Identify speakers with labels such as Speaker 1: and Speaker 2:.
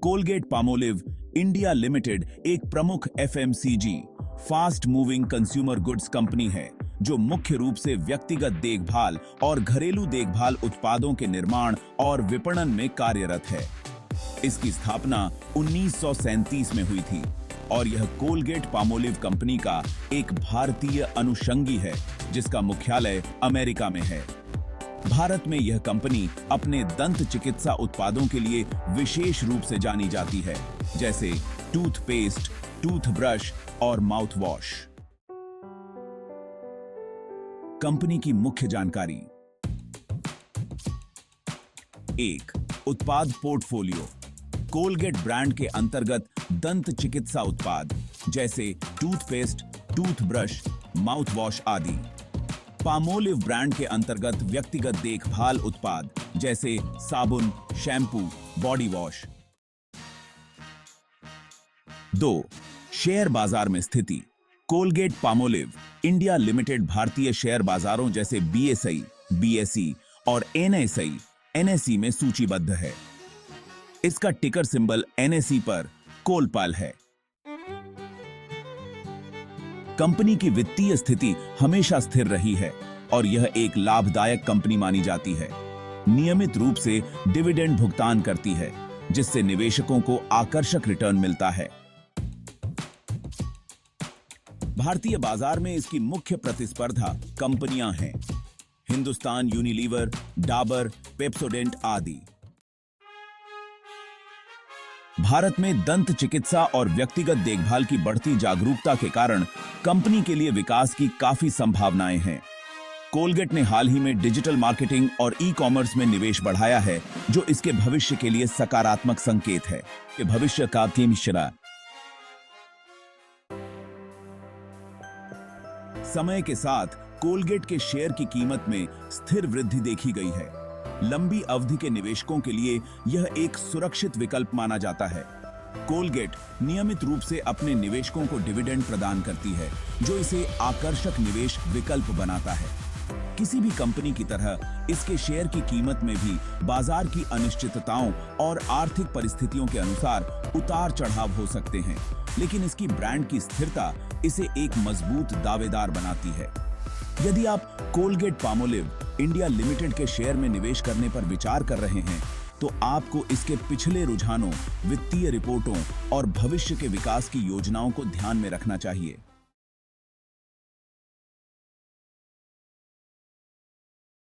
Speaker 1: Colgate Palmolive India limited एक प्रमुख FMCG fast moving consumer goods company है जो मुख्य रूप से व्यक्तिगत देखभाल और घरेलू देखभाल उत्पादों के निर्माण और विपणन में कार्यरत है। इसकी स्थापना 1937 में हुई थी और यह कोलगेट पामोलिव कंपनी का एक भारतीय अनुषंगी है जिसका मुख्यालय अमेरिका में है। भारत में यह कंपनी अपने दंत चिकित्सा उत्पादों के लिए विशेष रूप से जानी जाती है, जैसे टूथपेस्ट, टूथब्रश और माउथ वॉश। कंपनी की मुख्य जानकारी। 1. उत्पाद पोर्टफोलियो। कोलगेट ब्रांड के अंतर्गत दंत चिकित्सा उत्पाद जैसे टूथपेस्ट, टूथब्रश, माउथ वॉश आदि। पामोलिव ब्रांड के अंतर्गत व्यक्तिगत देखभाल उत्पाद जैसे साबुन, शैम्पू, बॉडी वॉश। 2. शेयर बाजार में स्थिति। कोलगेट पामोलिव इंडिया लिमिटेड भारतीय शेयर बाजारों जैसे बीएसई, बीएसई और एनएसई, एनएसई में सूचीबद्ध है। इसका टिकर सिंबल एनएसई पर कोलपाल है। कंपनी की वित्तीय स्थिति हमेशा स्थिर रही है और यह एक लाभदायक कंपनी मानी जाती है। नियमित रूप से डिविडेंड भुगतान करती है जिससे निवेशकों को आकर्षक रिटर्न मिलता है। भारतीय बाजार में इसकी मुख्य प्रतिस्पर्धा कंपनियां हैं हिंदुस्तान यूनिलीवर, डाबर, पेप्सोडेंट आदि। भारत में दंत चिकित्सा और व्यक्तिगत देखभाल की बढ़ती जागरूकता के कारण कंपनी के लिए विकास की काफी संभावनाएं हैं। कोलगेट ने हाल ही में डिजिटल मार्केटिंग और ई कॉमर्स में निवेश बढ़ाया है जो इसके भविष्य के लिए सकारात्मक संकेत है कि भविष्य का मिश्रा। समय के साथ कोलगेट के शेयर की कीमत में स्थिर वृद्धि देखी गई है। लंबी अवधि के निवेशकों के लिए यह एक सुरक्षित विकल्प माना जाता है। कोलगेट नियमित रूप से अपने निवेशकों को डिविडेंड प्रदान करती है जो इसे आकर्षक निवेश विकल्प बनाता है। किसी भी कंपनी की तरह इसके शेयर की कीमत में भी बाजार की अनिश्चितताओं और आर्थिक परिस्थितियों के अनुसार उतार चढ़ाव हो सकते हैं, लेकिन इसकी ब्रांड की स्थिरता इसे एक मजबूत दावेदार बनाती है। यदि आप कोलगेट पामोलिव इंडिया लिमिटेड के शेयर में निवेश करने पर विचार कर रहे हैं तो आपको इसके पिछले रुझानों, वित्तीय रिपोर्टों और भविष्य के विकास की योजनाओं को ध्यान में रखना चाहिए।